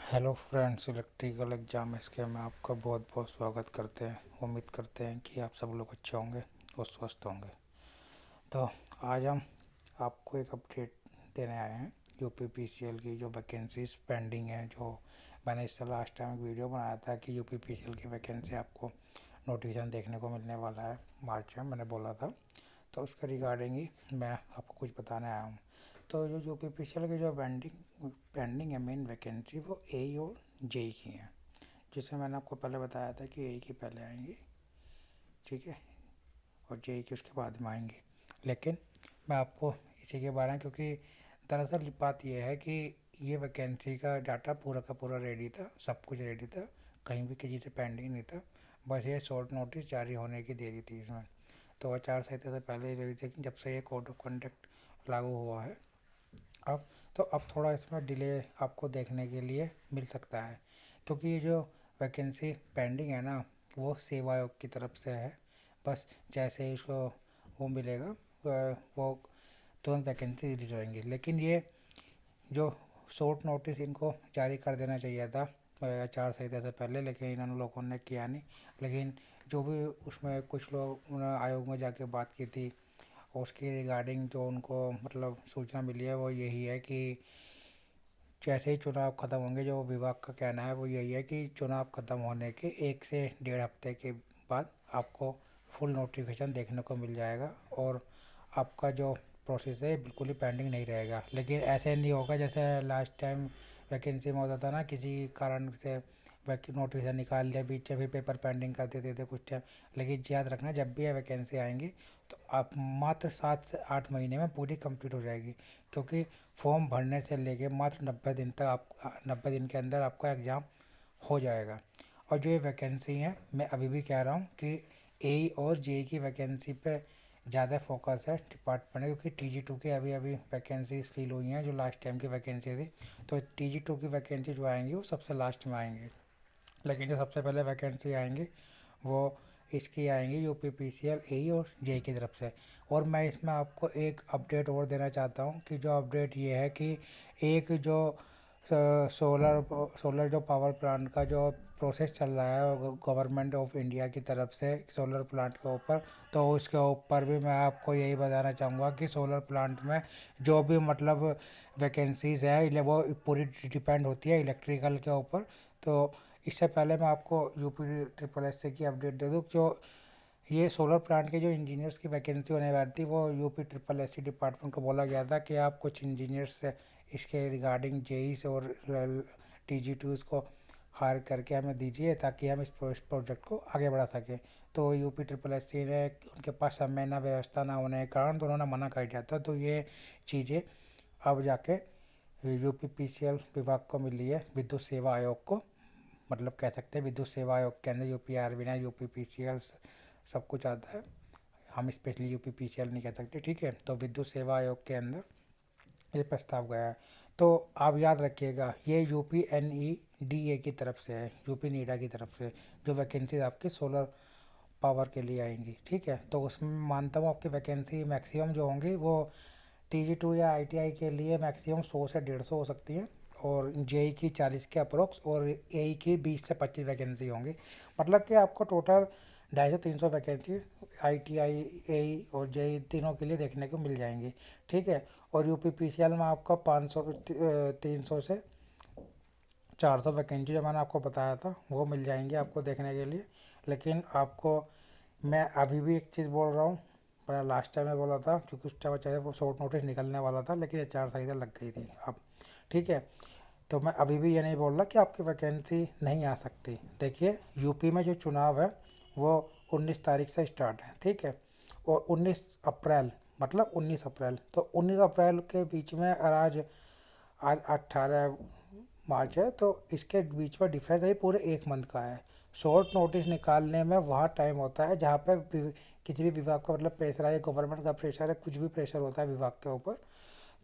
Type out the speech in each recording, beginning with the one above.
Hello friends, electrical exam इसके में आपका बहुत बहुत स्वागत करते हैं। उम्मीद करते हैं कि आप सब लोग अच्छे होंगे और स्वस्थ होंगे। तो आज हम आपको एक अपडेट देने आए हैं। यूपीपीसीएल की जो वैकेंसीज पेंडिंग है, जो मैंने इससे लास्ट टाइम एक वीडियो बनाया था कि यूपीपीसीएल की वैकेंसी आपको नोटिफिकेशन देखने को मिलने वाला है मार्च में, मैंने बोला था। तो उसके रिगार्डिंग ही मैं आपको कुछ बताने आया हूँ। तो जो यूपीपीसीएल की जो पेंडिंग है मेन वैकेंसी, वो ए और जेई की है, जिसमें मैंने आपको पहले बताया था कि ए की पहले आएंगी, ठीक है, और जेई की उसके बाद में आएंगी। लेकिन मैं आपको इसी के बारे में, क्योंकि दरअसल बात यह है कि ये वैकेंसी का डाटा पूरा का पूरा रेडी था, सब कुछ रेडी था, कहीं भी किसी से पेंडिंग नहीं था। बस ये शॉर्ट नोटिस जारी होने की देरी थी इसमें। तो आचार संहिता से पहले ही रेडी थी, जब से ये कोड ऑफ कंडक्ट लागू हुआ है अब, तो अब थोड़ा इसमें डिले आपको देखने के लिए मिल सकता है, क्योंकि ये जो वैकेंसी पेंडिंग है ना, वो सेवा आयोग की तरफ से है। बस जैसे ही इसको वो मिलेगा, वो तुरंत वैकेंसी रिलीज होएंगी। लेकिन ये जो शॉर्ट नोटिस इनको जारी कर देना चाहिए था आचार संहिता से पहले, लेकिन इन लोगों ने किया नहीं। लेकिन जो भी उसमें कुछ लोग आयोग में जाके बात की थी, उसके रिगार्डिंग जो उनको मतलब सूचना मिली है वो यही है कि जैसे ही चुनाव ख़त्म होंगे, जो विभाग का कहना है वो यही है कि चुनाव ख़त्म होने के 1 से 1.5 हफ्ते के बाद आपको फुल नोटिफिकेशन देखने को मिल जाएगा, और आपका जो प्रोसेस है बिल्कुल ही पेंडिंग नहीं रहेगा। लेकिन ऐसे नहीं होगा जैसे लास्ट टाइम वैकेंसी में होता था ना, किसी कारण से नोटिफिकेशन निकाल दिया बीच में, फिर पेपर पेंडिंग कर देते थे कुछ टाइम। लेकिन याद रखना, जब भी ये वैकेंसी आएंगी तो आप मात्र 7 से 8 महीने में पूरी कंप्लीट हो जाएगी, क्योंकि फॉर्म भरने से लेके मात्र 90 दिन तक आप 90 दिन के अंदर आपका एग्ज़ाम हो जाएगा। और जो ये वैकेंसी है, मैं अभी भी कह रहा हूँ कि ए और जे की वैकेंसी पे ज़्यादा फोकस है डिपार्टमेंट, क्योंकि TG2 की अभी अभी वैकेंसीज फिल हुई हैं जो लास्ट टाइम की वैकेंसी थी। तो TG2 की वैकेंसी जो आएंगी वो सबसे लास्ट में आएंगी, लेकिन जो सबसे पहले वैकेंसी आएंगी वो इसकी आएंगी यूपीपीसीएल ए और जे की तरफ से। और मैं इसमें आपको एक अपडेट और देना चाहता हूँ कि जो अपडेट ये है कि एक जो सोलर सोलर जो पावर प्लांट का जो प्रोसेस चल रहा है गवर्नमेंट ऑफ इंडिया की तरफ से सोलर प्लांट के ऊपर, तो उसके ऊपर भी मैं आपको यही बताना चाहूँगा कि सोलर प्लांट में जो भी मतलब वैकेंसीज है वो पूरी डिपेंड होती है इलेक्ट्रिकल के ऊपर। तो इससे पहले मैं आपको UP SSC की अपडेट दे दूँ। जो ये सोलर प्लांट के जो इंजीनियर्स की वैकेंसी होने वाली थी, वो UP SSC डिपार्टमेंट को बोला गया था कि आप कुछ इंजीनियर्स से इसके रिगार्डिंग जेईस और TG2 को हायर करके हमें दीजिए, ताकि हम इस प्रोजेक्ट को आगे बढ़ा सकें। तो UP SSC ने, उनके पास समय ना व्यवस्था ना होने के कारण, तो उन्होंने मना कर दिया था। तो ये चीज़ें अब जाके UPPCL विभाग को मिली है, विद्युत सेवा आयोग को, मतलब कह सकते हैं विद्युत सेवा आयोग के अंदर UPRB ना UPPCL सब कुछ आता है। हम स्पेशली UPPCL नहीं कह सकते, ठीक है। तो विद्युत सेवा आयोग के अंदर ये प्रस्ताव गया है। तो आप याद रखिएगा, ये UPNEDA की तरफ से है, यूपी नीडा की तरफ से जो वैकेंसीज आपकी सोलर पावर के लिए आएंगी, ठीक है। तो उसमें मानता हूँ आपकी वैकेंसी मैक्सिमम जो होंगी वो TG2 या ITI के लिए मैक्सिमम 100 से 150 हो सकती है, और जेई की 40 के अप्रोक्स, और एई की 20 से 25 वैकेंसी होंगी। मतलब कि आपको टोटल 250 300 वैकेंसी ITI एई और जेई तीनों के लिए देखने को मिल जाएंगी, ठीक है। और UPPCL में आपका 500 300 से 400 वैकेंसी जो मैंने आपको बताया था वो मिल जाएंगी आपको देखने के लिए। लेकिन आपको मैं अभी भी एक चीज़ बोल रहा हूँ, मैंने लास्ट टाइम में बोला था, क्योंकि उस टाइम चाहे वो शॉर्ट नोटिस निकलने वाला था, लेकिन आचार संहिता लग गई थी अब, ठीक है। तो मैं अभी भी ये नहीं बोल रहा कि आपकी वैकेंसी नहीं आ सकती। देखिए, यूपी में जो चुनाव है वो 19 तारीख से स्टार्ट है, ठीक है, और 19 अप्रैल, मतलब 19 अप्रैल, तो 19 अप्रैल के बीच में, और आज आज 18 मार्च है, तो इसके बीच में डिफरेंस है पूरे 1 मंथ का है। शॉर्ट नोटिस निकालने में वहाँ टाइम होता है जहाँ पे किसी भी विभाग का मतलब प्रेशर है, गवर्नमेंट का प्रेशर है, कुछ भी प्रेशर होता है विभाग के ऊपर,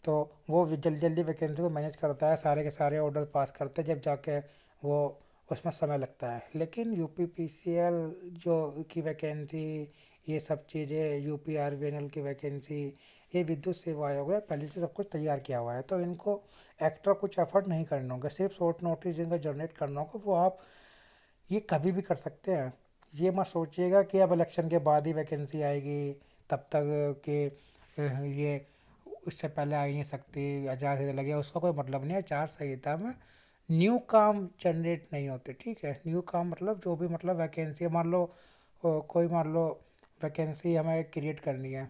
तो वो जल्दी जल्दी वैकेंसी को मैनेज करता है, सारे के सारे ऑर्डर पास करते हैं, जब जाके वो उसमें समय लगता है। लेकिन UPPCL जो की वैकेंसी, ये सब चीज़ें, UPRVNL की वैकेंसी, ये विद्युत सेवा आयोग है, पहले से सब कुछ तैयार किया हुआ है, तो इनको एक्स्ट्रा कुछ एफर्ट नहीं करना होगा। सिर्फ शॉर्ट नोटिस जिनका जनरेट करना होगा वो आप ये कभी भी कर सकते हैं। ये मत सोचिएगा कि अब इलेक्शन के बाद ही वैकेंसी आएगी, तब तक कि ये उससे पहले आ ही नहीं सकती, आचार संहिता लगे, उसका कोई मतलब नहीं है। आचार संहिता में न्यू काम जनरेट नहीं होते, ठीक है। न्यू काम मतलब जो भी मतलब वैकेंसी, मान लो कोई मान लो वैकेंसी हमें क्रिएट करनी है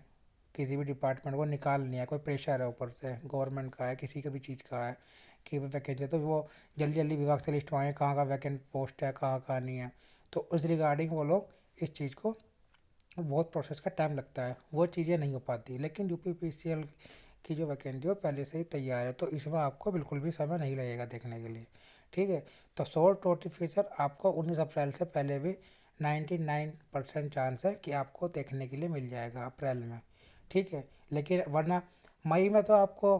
किसी भी डिपार्टमेंट को निकालनी है, कोई प्रेशर है ऊपर से गवर्नमेंट का है, किसी का भी चीज़ का है कि वैकेंसी, तो वो जल्दी जल्दी विभाग से लिस्ट आए कहाँ का वैकेंट पोस्ट है, कहाँ कहाँ नहीं है, तो उस रिगार्डिंग वो लोग इस चीज़ को, बहुत प्रोसेस का टाइम लगता है, वो चीज़ें नहीं हो पाती। लेकिन यूपीपीसीएल की जो वैकेंसी है पहले से ही तैयार है, तो इसमें आपको बिल्कुल भी समय नहीं लगेगा देखने के लिए, ठीक है। तो शॉर्ट नोटिफिकेशन आपको 19 अप्रैल से पहले भी 99% चांस है कि आपको देखने के लिए मिल जाएगा अप्रैल में, ठीक है। लेकिन वरना मई में तो आपको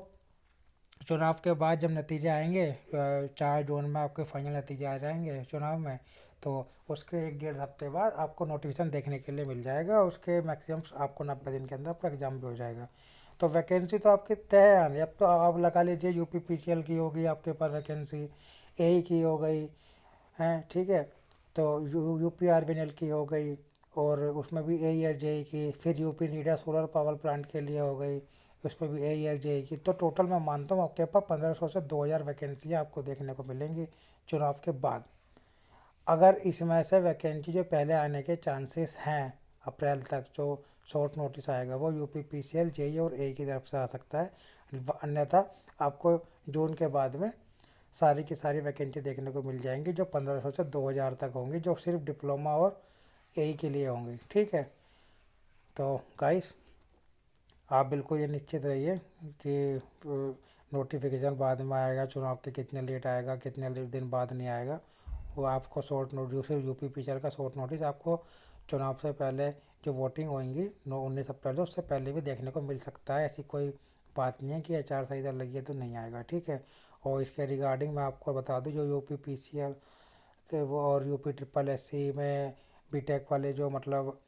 चुनाव के बाद जब नतीजे आएंगे, 4 जून में आपके फाइनल नतीजे आ जाएंगे चुनाव में, तो उसके 1 डेढ़ हफ्ते बाद आपको नोटिफिकेशन देखने के लिए मिल जाएगा। उसके मैक्सिमम आपको 90 दिन के अंदर आपका एग्ज़ाम भी हो जाएगा। तो वैकेंसी तो आपकी तय है यानी, अब तो आप लगा लीजिए यूपीपीसीएल की होगी आपके पास वैकेंसी, एई की हो गई है, ठीक है। तो यूपीआरवीएनएल की हो गई, और उसमें भी एई और जेई की, फिर यूपी नीडा सोलर पावर प्लांट के लिए हो गई, उसमें भी एई और जेई की। तो टोटल मैं मानता हूँ आपके पास 1500 से 2000 वैकेंसियाँ आपको देखने को मिलेंगी चुनाव के बाद। अगर इसमें से वैकेंसी जो पहले आने के चांसेस हैं अप्रैल तक, जो शॉर्ट नोटिस आएगा वो यूपीपीसीएल, जेई और एई की तरफ से आ सकता है। अन्यथा आपको जून के बाद में सारी की सारी वैकेंसी देखने को मिल जाएंगी, जो 1500 से 2000 तक होंगी, जो सिर्फ डिप्लोमा और एई के लिए होंगी, ठीक है। तो गाइस, आप बिल्कुल ये निश्चित रहिए कि नोटिफिकेशन बाद में आएगा, चुनाव के कितने लेट आएगा, कितने दिन बाद नहीं आएगा, वो आपको शॉर्ट नोटिस, सिर्फ यूपीपीसीएल का शॉर्ट नोटिस आपको चुनाव से पहले जो वोटिंग होंगी 19 अप्रैल से, उससे पहले भी देखने को मिल सकता है। ऐसी कोई बात नहीं है कि आचार संहिता लगी है तो नहीं आएगा, ठीक है। और इसके रिगार्डिंग मैं आपको बता दूं, जो यूपीपीसीएल के वो और यूपी ट्रिपल एससी में बीटेक वाले जो मतलब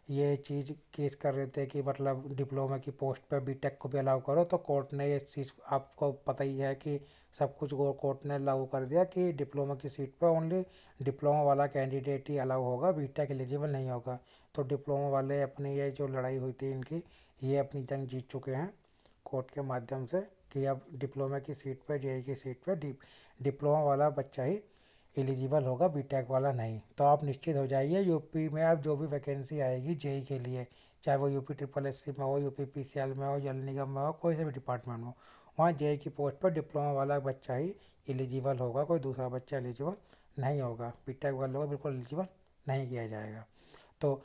ये चीज़ केस कर रहे थे कि मतलब डिप्लोमा की पोस्ट पे बीटेक को भी अलाउ करो, तो कोर्ट ने ये चीज़, आपको पता ही है कि सब कुछ कोर्ट ने लागू कर दिया कि डिप्लोमा की सीट पे ओनली डिप्लोमा वाला कैंडिडेट ही अलाउ होगा, बीटेक एलिजिबल नहीं होगा। तो डिप्लोमा वाले अपनी ये जो लड़ाई हुई थी इनकी, ये अपनी जंग जीत चुके हैं कोर्ट के माध्यम से, कि अब डिप्लोमा की सीट पर, जेई की सीट पर डिप्लोमा वाला बच्चा ही एलिजिबल होगा, बीटेक वाला नहीं। तो आप निश्चित हो जाइए, यूपी में अब जो भी वैकेंसी आएगी जेई के लिए, चाहे वो यूपी ट्रिपल एससी में हो, यूपी पीसीएल में हो, जल निगम में हो, कोई से भी डिपार्टमेंट में हो, वहाँ जेई की पोस्ट पर डिप्लोमा वाला बच्चा ही एलिजिबल होगा, कोई दूसरा बच्चा एलिजिबल नहीं होगा। बीटेक वालों को बिल्कुल एलिजिबल नहीं किया जाएगा। तो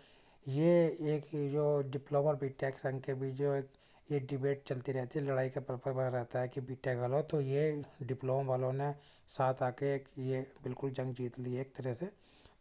ये एक जो डिप्लोमा और बीटेक संघ के बीच जो एक ये डिबेट चलती रहती है, लड़ाई का पर्पल बना रहता है कि बीटेक वालों, तो ये डिप्लोमा वालों ने साथ आके ये बिल्कुल जंग जीत ली एक तरह से।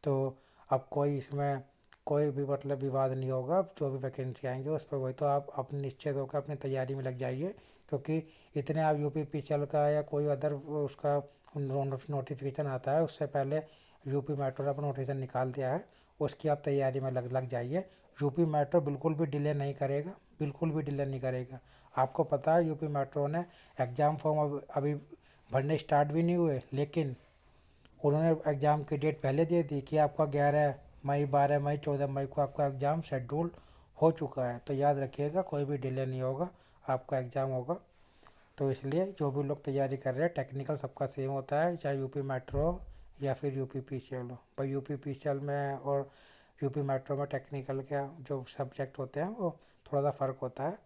तो अब कोई इसमें कोई भी मतलब विवाद नहीं होगा, जो भी वैकेंसी आएंगे उस पर, वही तो आप अपने निश्चित होकर अपनी तैयारी में लग जाइए, क्योंकि इतने आप यूपीपीसीएल का या कोई अदर उसका नोटिफिकेशन आता है उससे पहले यूपी मेट्रो ने अपना नोटिफिकेशन निकाल दिया है, उसकी आप तैयारी में लग जाइए। यूपी मेट्रो बिल्कुल भी डिले नहीं करेगा, बिल्कुल भी डिले नहीं करेगा। आपको पता है यूपी मेट्रो ने एग्ज़ाम फॉर्म अभी भरने स्टार्ट भी नहीं हुए, लेकिन उन्होंने एग्ज़ाम की डेट पहले दे दी कि आपका 11 मई, 12 मई, 14 मई को आपका एग्ज़ाम शेड्यूल हो चुका है। तो याद रखिएगा, कोई भी डिले नहीं होगा, आपका एग्ज़ाम होगा। तो इसलिए जो भी लोग तैयारी कर रहे हैं, टेक्निकल सबका सेम होता है, चाहे यूपी मेट्रो हो या फिर यूपी पीसीएल हो। पर यूपी पीसीएल में और यूपी मेट्रो में टेक्निकल के जो सब्जेक्ट होते हैं वो थोड़ा सा फ़र्क होता है।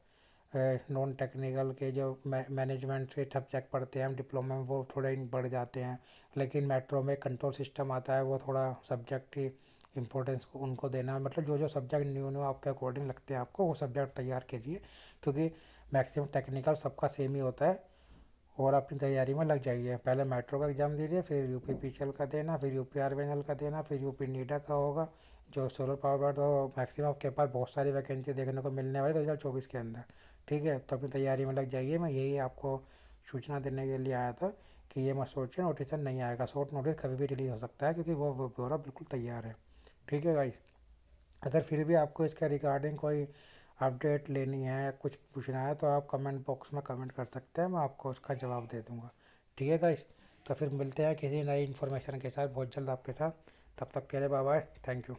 नॉन टेक्निकल के जो मैनेजमेंट के सब्जेक्ट पढ़ते हैं हम डिप्लोमा में, वो थोड़े बढ़ जाते हैं। लेकिन मेट्रो में कंट्रोल सिस्टम आता है, वो थोड़ा सब्जेक्ट की इम्पोर्टेंस को उनको देना है। मतलब जो जो सब्जेक्ट न्यू न्यू आपके अकॉर्डिंग लगते हैं आपको, वो सब्जेक्ट तैयार कीजिए, क्योंकि मैक्सिमम टेक्निकल सबका सेम ही होता है। और अपनी तैयारी में लग जाइए, पहले मेट्रो का एग्ज़ाम दीजिए, फिर यूपी पीसीएल का देना, फिर यूपी आरवीएनएल का देना, फिर यूपी नीडा का होगा जो सोलर पावर प्लांट। तो मैक्सिमम आपके पास बहुत सारी वैकेंसी देखने को मिलने वाली 2024 के अंदर, ठीक है। तो अपनी तैयारी में लग जाइए, मैं यही आपको सूचना देने के लिए आया था कि ये मत सोचिए नोटिफिकेशन नहीं आएगा, शॉर्ट नोटिस कभी भी रिलीज़ हो सकता है, क्योंकि वो ब्यौरा बिल्कुल तैयार है, ठीक है गाइस। अगर फिर भी आपको इसके रिगार्डिंग कोई अपडेट लेनी है या कुछ पूछना है तो आप कमेंट बॉक्स में कमेंट कर सकते हैं, मैं आपको उसका जवाब दे दूँगा। ठीक है गाइस, तो फिर मिलते हैं किसी नई इन्फॉर्मेशन के साथ बहुत जल्द आपके साथ। तब तक के लिए बाय बाय, थैंक यू।